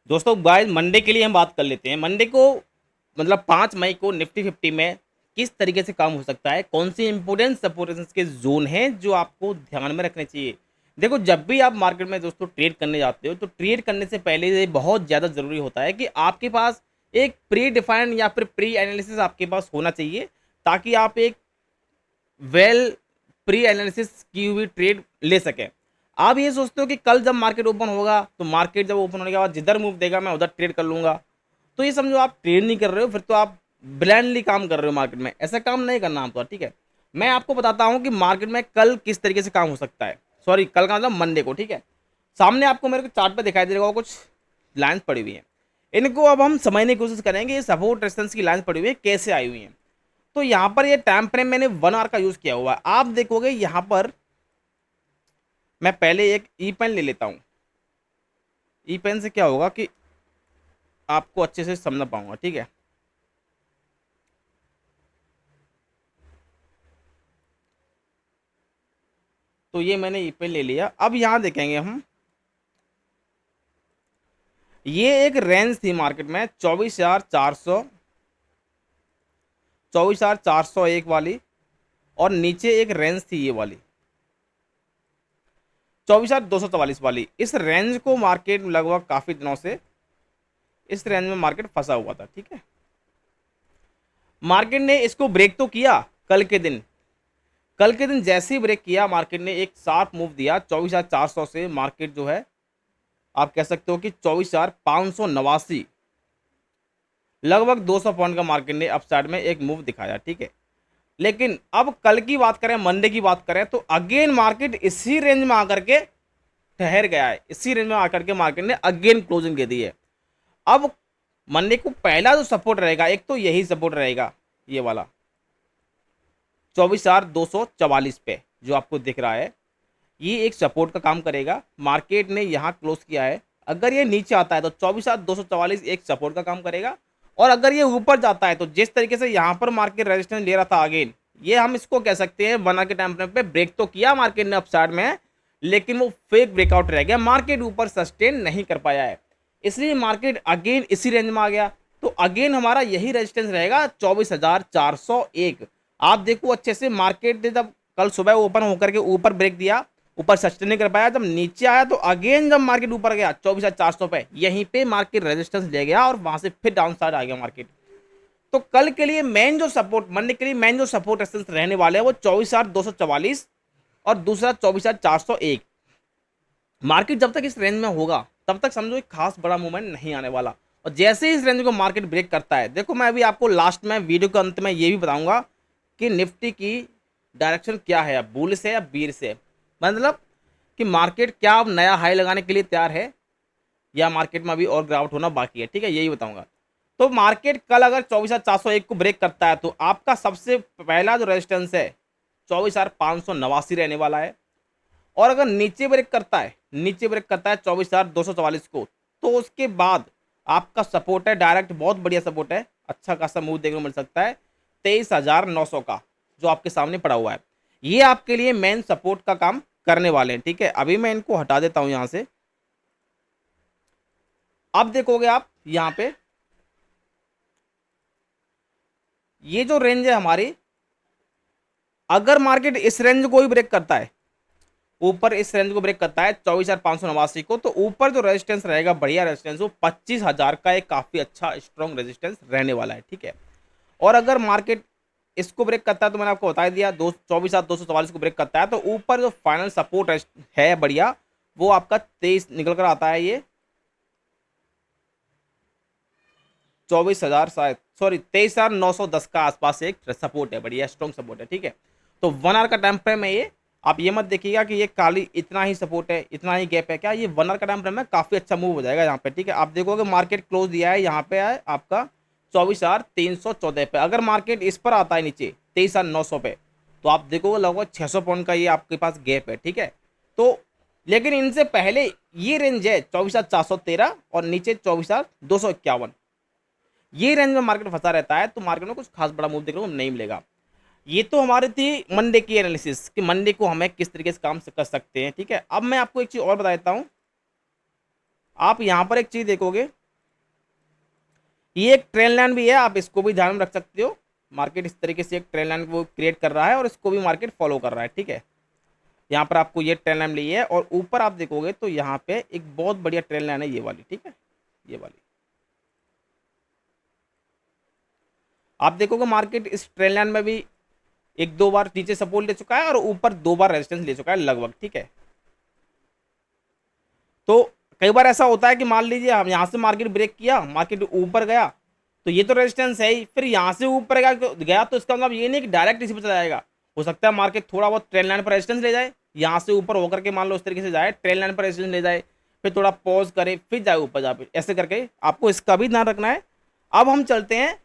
दोस्तों guys Monday के लिए हम बात कर लेते हैं। मंडे को मतलब 5 मई को निफ्टी 50 में किस तरीके से काम हो सकता है, कौन सी इंपोर्टेंट सपोर्टेशंस के जोन हैं जो आपको ध्यान में रखने चाहिए। देखो, जब भी आप मार्केट में दोस्तों ट्रेड करने जाते हो तो ट्रेड करने से पहले ये बहुत ज़्यादा ज़रूरी होता है कि आपके पास एक प्री डिफाइंड या फिर प्री एनालिसिस आपके पास होना चाहिए, ताकि आप एक वेल प्री एनालिसिस की हुई ट्रेड ले सकें। आप ये सोचते हो कि कल जब मार्केट ओपन होगा तो मार्केट जब ओपन होने के बाद जिधर मूव देगा मैं उधर ट्रेड कर लूंगा, तो ये समझो आप ट्रेड नहीं कर रहे हो, फिर तो आप ब्लाइंडली काम कर रहे हो मार्केट में। ऐसा काम नहीं करना आपको, ठीक है। मैं आपको बताता हूँ कि मार्केट में कल किस तरीके से काम हो सकता है। सॉरी, कल का मतलब मंडे को, ठीक है। सामने आपको मेरे को चार्ट पे दिखाई दे रहा होगा, कुछ लाइन्स पड़ी हुई हैं। इनको अब हम समझने की कोशिश करेंगे, ये सपोर्ट रेजिस्टेंस की लाइन्स पड़ी हुई है कैसे आई हुई हैं। तो यहाँ पर ये टाइम फ्रेम मैंने 1 आवर का यूज किया हुआ है। आप देखोगे यहाँ पर, मैं पहले एक ई पेन ले लेता हूँ। ई पेन से क्या होगा कि आपको अच्छे से समझ पाऊंगा, ठीक है। तो ये मैंने ई पेन ले लिया। अब यहाँ देखेंगे हम, ये एक रेंज थी मार्केट में 24,400, 24,401 वाली, और नीचे एक रेंज थी ये वाली 24,244 वाली। इस रेंज को मार्केट लगभग काफी दिनों से इस रेंज में मार्केट फंसा हुआ था, ठीक है। मार्केट ने इसको ब्रेक तो किया कल के दिन जैसे ही ब्रेक किया, मार्केट ने एक शार्प मूव दिया 24,400 से। मार्केट जो है, आप कह सकते हो कि 24,589, लगभग 200 पॉइंट का मार्केट ने अपसाइड में एक मूव दिखाया, ठीक है। लेकिन अब कल की बात करें, मंडे की बात करें, तो अगेन मार्केट इसी रेंज में आकर के ठहर गया है। इसी रेंज में आकर के मार्केट ने अगेन क्लोजिंग दे दी है। अब मंडे को पहला जो सपोर्ट रहेगा, एक तो यही सपोर्ट रहेगा, ये वाला 24,244 पे जो आपको दिख रहा है, ये एक सपोर्ट का काम करेगा। मार्केट ने यहाँ क्लोज किया है, अगर ये नीचे आता है तो 24,244 एक सपोर्ट का काम करेगा। और अगर ये ऊपर जाता है तो जिस तरीके से यहाँ पर मार्केट रेजिस्टेंस ले रहा था अगेन, ये हम इसको कह सकते हैं 1 आवर के टाइम फ्रेम पे ब्रेक तो किया मार्केट ने अपसाइड में, लेकिन वो फेक ब्रेकआउट रह गया, मार्केट ऊपर सस्टेन नहीं कर पाया है। इसलिए मार्केट अगेन इसी रेंज में आ गया। तो अगेन हमारा यही रेजिस्टेंस रहेगा 24,401। आप देखो अच्छे से, मार्केट ने जब कल सुबह ओपन होकर के ऊपर ब्रेक दिया, ऊपर सस्टेन नहीं कर पाया, जब नीचे आया तो अगेन जब मार्केट ऊपर गया 24,400 पे, यहीं पे मार्केट रेजिस्टेंस ले गया और वहां से फिर डाउन साइड आ गया मार्केट। तो कल के लिए मेन जो सपोर्ट, मंडे के लिए मेन जो सपोर्ट रेजिस्टेंस रहने वाले हैं वो 24,244 और दूसरा 24,401। मार्केट जब तक इस रेंज में होगा तब तक समझो एक खास बड़ा मूवमेंट नहीं आने वाला। और जैसे ही इस रेंज को मार्केट ब्रेक करता है, देखो मैं अभी आपको लास्ट में वीडियो के अंत में ये भी बताऊंगा कि निफ्टी की डायरेक्शन क्या है, अब बुल से या बीर से, मतलब कि मार्केट क्या अब नया हाई लगाने के लिए तैयार है या मार्केट में अभी और गिरावट होना बाकी है, ठीक है, यही बताऊंगा। तो मार्केट कल अगर 24,401 को ब्रेक करता है तो आपका सबसे पहला जो रेजिस्टेंस है 24,589 रहने वाला है। और अगर नीचे ब्रेक करता है 24,244 को, तो उसके बाद आपका सपोर्ट है डायरेक्ट, बहुत बढ़िया सपोर्ट है, अच्छा खासा मूव देखने को मिल सकता है 23,900 का, जो आपके सामने पड़ा हुआ है। ये आपके लिए मेन सपोर्ट का काम करने वाले हैं, ठीक है। अभी मैं इनको हटा देता हूं यहां से। अब देखोगे आप यहां पे, ये जो रेंज है हमारी, अगर मार्केट इस रेंज को ही ब्रेक करता है, ऊपर इस रेंज को ब्रेक करता है 24,589 को, तो ऊपर जो रेजिस्टेंस रहेगा, बढ़िया रेजिस्टेंस, वो 25,000 का एक काफी अच्छा स्ट्रॉन्ग रेजिस्टेंस रहने वाला है, ठीक है। और अगर मार्केट इसको ब्रेक करता है तो मैंने आपको बता दिया 24,244 को ब्रेक करता है, तो ऊपर जो फाइनल सपोर्ट है बढ़िया, वो आपका 23 निकल कर आता है, ये 24,000 शायद, सॉरी 23,910 का आसपास एक सपोर्ट है, बढ़िया स्ट्रॉन्ग सपोर्ट है, ठीक है। तो 1 आवर का टाइम फ्रेम है ये। आप ये मत देखिएगा कि ये खाली इतना ही सपोर्ट है, इतना ही गैप है, क्या ये 1 आवर का टाइम फ्रेम में काफी अच्छा मूव हो जाएगा यहाँ पे, ठीक है। आप देखोगे मार्केट क्लोज दिया है, यहाँ पे है आपका 24,314 पे। अगर मार्केट इस पर आता है नीचे 23,900 पे, तो आप देखोगे लगभग 600 पॉइंट का ये आपके पास गैप है, ठीक है। तो लेकिन इनसे पहले ये रेंज है 24,413 और नीचे 24,251, ये रेंज में मार्केट फंसा रहता है, तो मार्केट में कुछ खास बड़ा मूव देखने को नहीं मिलेगा। ये तो हमारी थी मंडे की एनालिसिस कि मंडे को हमें किस तरीके से काम कर सकते हैं, ठीक है। अब मैं आपको एक चीज और बता देता हूं। आप यहां पर एक चीज देखोगे, ये एक ट्रेंड लाइन भी है, आप इसको भी ध्यान में रख सकते हो। मार्केट इस तरीके से एक ट्रेंड लाइन वो क्रिएट कर रहा है और इसको भी मार्केट फॉलो कर रहा है, ठीक है। यहाँ पर आपको ये ट्रेंड लाइन ली है और ऊपर आप देखोगे तो यहाँ पे एक बहुत बढ़िया ट्रेंड लाइन है ये वाली, ठीक है, ये वाली। आप देखोगे मार्केट इस ट्रेंड लाइन में भी एक दो बार नीचे सपोर्ट ले चुका है और ऊपर दो बार रेजिस्टेंस ले चुका है लगभग, ठीक है। तो कई बार ऐसा होता है कि मान लीजिए हम यहाँ से मार्केट ब्रेक किया, मार्केट ऊपर गया, तो ये तो रेजिस्टेंस है ही, फिर यहाँ से ऊपर गया तो इसका मतलब ये नहीं कि डायरेक्ट इसी पर चला जाएगा। हो सकता है मार्केट थोड़ा बहुत ट्रेंड लाइन पर रेजिस्टेंस ले जाए, यहाँ से ऊपर होकर के मान लो इस तरीके से जाए, ट्रेंड लाइन पर रेजिस्टेंस ले जाए, फिर थोड़ा पॉज करे, फिर जाए ऊपर जा, ऐसे करके आपको इसका भी ध्यान रखना है। अब हम चलते हैं,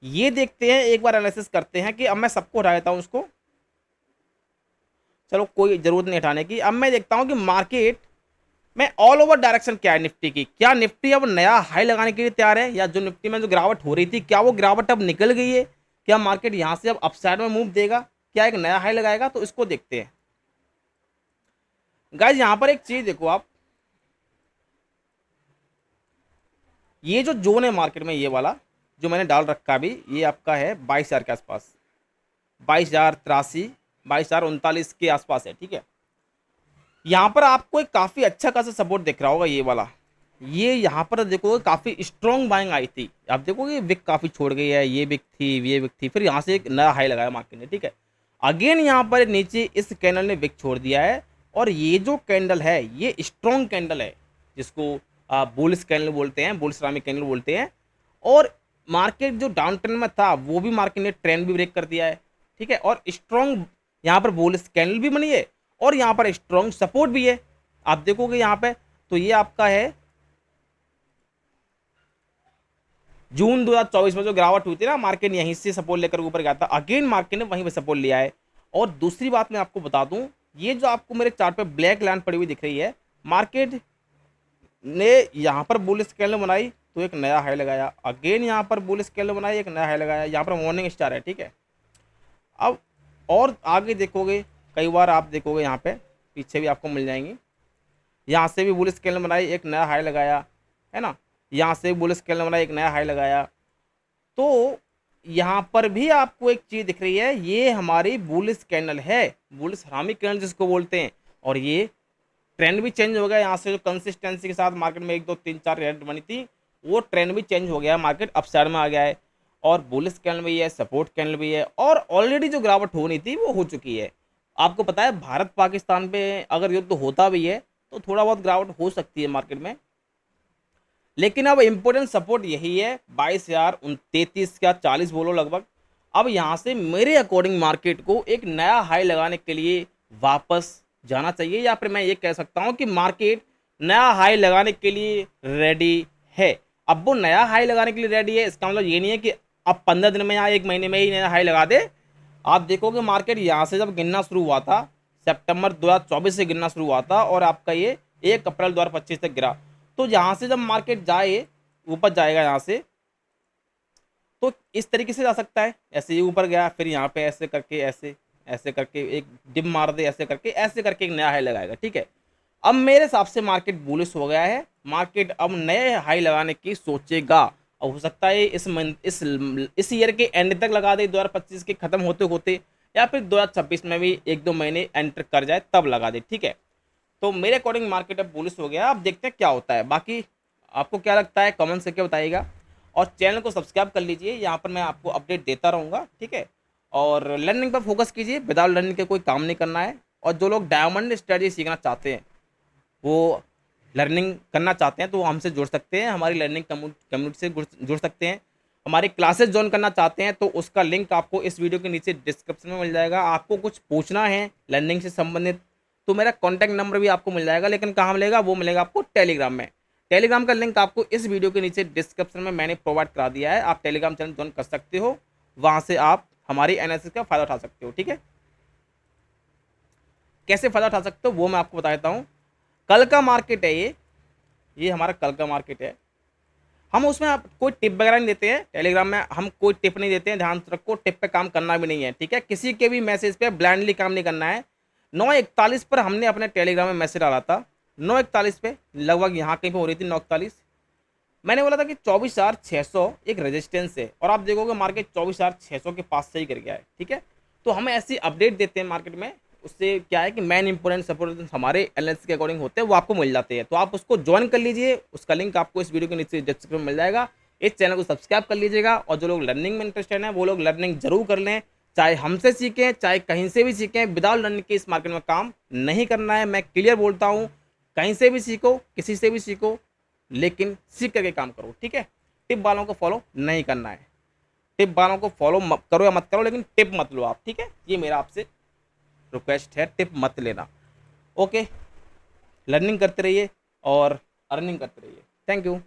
ये देखते हैं, एक बार एनालिसिस करते हैं कि अब मैं सबको हटा देता हूँ उसको, चलो कोई जरूरत नहीं हटाने की। अब मैं देखता हूँ कि मार्केट में ऑल ओवर डायरेक्शन क्या है निफ्टी की। क्या निफ्टी अब नया हाई लगाने के लिए तैयार है, या जो निफ्टी में जो गिरावट हो रही थी क्या वो गिरावट अब निकल गई है? क्या मार्केट यहां से अब अपसाइड में मूव देगा, क्या एक नया हाई लगाएगा? तो इसको देखते हैं गाइज। यहां पर एक चीज देखो आप, ये जो जोन है मार्केट में, ये वाला जो मैंने डाल रखा अभी, ये आपका है 22,000 के आसपास, 22,083, 22,039 के आसपास है, ठीक है। यहाँ पर आपको एक काफ़ी अच्छा खासा सपोर्ट दिख रहा होगा ये वाला। ये यहाँ पर देखोगे काफ़ी स्ट्रॉन्ग बाइंग आई थी, आप देखोगे विक काफ़ी छोड़ गई है, ये विक थी, ये विक थी, फिर यहाँ से एक नया हाई लगाया मार्केट ने, ठीक है। अगेन यहाँ पर नीचे इस कैंडल ने विक छोड़ दिया है, और ये जो कैंडल है ये स्ट्रॉन्ग कैंडल है, जिसको बुलिश कैंडल बोलते हैं, बुलिश सिरामिक कैंडल बोलते हैं। और मार्केट जो डाउन ट्रेंड में था वो भी मार्केट ने ट्रेंड भी ब्रेक कर दिया है, ठीक है। और स्ट्रॉन्ग यहाँ पर बुलिश कैंडल भी बनी है और यहाँ पर स्ट्रॉन्ग सपोर्ट भी है, आप देखोगे यहाँ पे। तो ये आपका है जून 2024 में जो गिरावट हुई थी ना, मार्केट यहीं से सपोर्ट लेकर ऊपर गया था, अगेन मार्केट ने वहीं पे सपोर्ट लिया है। और दूसरी बात मैं आपको बता दूं, ये जो आपको मेरे चार्ट पे ब्लैक लाइन पड़ी हुई दिख रही है, मार्केट ने यहाँ पर बुलिश कैंडल बनाई तो एक नया हाई लगाया, अगेन यहाँ पर बुलिश कैंडल बनाई, एक नया हाई लगाया, यहाँ पर मॉर्निंग स्टार है, ठीक है। अब और आगे देखोगे, कई बार आप देखोगे यहाँ पे पीछे भी आपको मिल जाएंगी, यहाँ से भी बुलिश कैंडल बनाई, एक नया हाई लगाया, है ना। यहाँ से बुलिश कैंडल बनाई, एक नया हाई लगाया। तो यहाँ पर भी आपको एक चीज़ दिख रही है, ये हमारी बुलिश कैंडल है, बुलिश सिरामिक कैंडल जिसको बोलते हैं। और ये ट्रेंड भी चेंज हो गया, यहाँ से जो कंसिस्टेंसी के साथ मार्केट में 1 2 3 4 रेड बनी थी, वो ट्रेंड भी चेंज हो गया है, मार्केट अपसाइड में आ गया है। और बुलिश कैंडल भी है, सपोर्ट कैंडल भी है, और ऑलरेडी जो गिरावट होनी थी वो हो चुकी है। आपको पता है भारत पाकिस्तान पे अगर युद्ध होता भी है तो थोड़ा बहुत गिरावट हो सकती है मार्केट में, लेकिन अब इम्पोर्टेंट सपोर्ट यही है 22,033 का 40 बोलो लगभग। अब यहाँ से मेरे अकॉर्डिंग मार्केट को एक नया हाई लगाने के लिए वापस जाना चाहिए, या फिर मैं ये कह सकता हूँ कि मार्केट नया हाई लगाने के लिए रेडी है। अब वो नया हाई लगाने के लिए रेडी है, इसका मतलब ये नहीं है कि अब 15 दिन में या 1 महीने में ही नया हाई लगा दे। आप देखोगे मार्केट यहाँ से जब गिनना शुरू हुआ था, सितंबर 2024 से गिनना शुरू हुआ था, और आपका ये 1 अप्रैल 2025 तक गिरा। तो यहाँ से जब मार्केट जाए, ऊपर जाएगा यहाँ से, तो इस तरीके से जा सकता है, ऐसे ही ऊपर गया, फिर यहाँ पे ऐसे करके, ऐसे करके एक डिप मार दे, ऐसे करके एक नया हाई लगाएगा, ठीक है। अब मेरे हिसाब से मार्केट बुलिश हो गया है, मार्केट अब नए हाई लगाने की सोचेगा, और हो सकता है इस ईयर के एंड तक लगा दे, 2025 के खत्म होते होते, या फिर 2026 में भी 1 2 महीने एंटर कर जाए तब लगा दे, ठीक है। तो मेरे अकॉर्डिंग मार्केट अब बुलिश हो गया, अब देखते हैं क्या होता है। बाकी आपको क्या लगता है कमेंट करके बताइएगा, और चैनल को सब्सक्राइब कर लीजिए, यहाँ पर मैं आपको अपडेट देता रहूँगा, ठीक है। और लर्निंग पर फोकस कीजिए, विदाउट लर्निंग के कोई काम नहीं करना है। और जो लोग डायमंड स्ट्रेटजी सीखना चाहते हैं, वो लर्निंग करना चाहते हैं, तो वो हमसे जुड़ सकते हैं, हमारी लर्निंग कम्युनिटी से जुड़ सकते हैं। हमारी क्लासेस ज्वाइन करना चाहते हैं तो उसका लिंक आपको इस वीडियो के नीचे डिस्क्रिप्शन में मिल जाएगा। आपको कुछ पूछना है लर्निंग से संबंधित तो मेरा कॉन्टैक्ट नंबर भी आपको मिल जाएगा, लेकिन कहाँ मिलेगा, वो मिलेगा आपको टेलीग्राम में। टेलीग्राम का लिंक आपको इस वीडियो के नीचे डिस्क्रिप्शन में मैंने प्रोवाइड करा दिया है, आप टेलीग्राम चैनल ज्वाइन कर सकते हो, वहाँ से आप हमारी एनालिसिस का फ़ायदा उठा सकते हो, ठीक है। कैसे फ़ायदा उठा सकते हो वो मैं आपको बता देता हूँ। कल का मार्केट है ये हमारा कल का मार्केट है। हम उसमें आप कोई टिप वगैरह नहीं देते हैं, टेलीग्राम में हम कोई टिप नहीं देते हैं, ध्यान रखो, टिप पे काम करना भी नहीं है, ठीक है। किसी के भी मैसेज पे ब्लाइंडली काम नहीं करना है। 9:41 पर हमने अपने टेलीग्राम में मैसेज डाला था, 9:41 पे लगभग यहाँ कहीं पे हो रही थी 9:41, मैंने बोला था कि 24,600 एक रेजिस्टेंस है और आप देखोगे मार्केट 24,600 के पास से ही गिर गया है। ठीक है, तो हम ऐसी अपडेट देते हैं मार्केट में, उससे क्या है कि मेन इंपोर्टेंट सपोर्ट हमारे एनालिसिस के अकॉर्डिंग होते हैं, वो आपको मिल जाते हैं। तो आप उसको ज्वाइन कर लीजिए, उसका लिंक आपको इस वीडियो के नीचे डिस्क्रिप्शन में मिल जाएगा। इस चैनल को सब्सक्राइब कर लीजिएगा और जो लोग लर्निंग में इंटरेस्टेड हैं वो लोग लर्निंग जरूर कर लें, चाहे हमसे सीखें चाहे कहीं से भी सीखें, विदाउट लर्निंग के इस मार्केट में काम नहीं करना है। मैं क्लियर बोलता हूँ, कहीं से भी सीखो, किसी से भी सीखो, लेकिन सीख करके काम करो। ठीक है, टिप वालों को फॉलो नहीं करना है, टिप वालों को फॉलो करो या मत करो, लेकिन टिप मत लो आप। ठीक है, ये मेरा आपसे रिक्वेस्ट है, टिप मत लेना। ओके, लर्निंग करते रहिए और अर्निंग करते रहिए। Thank you.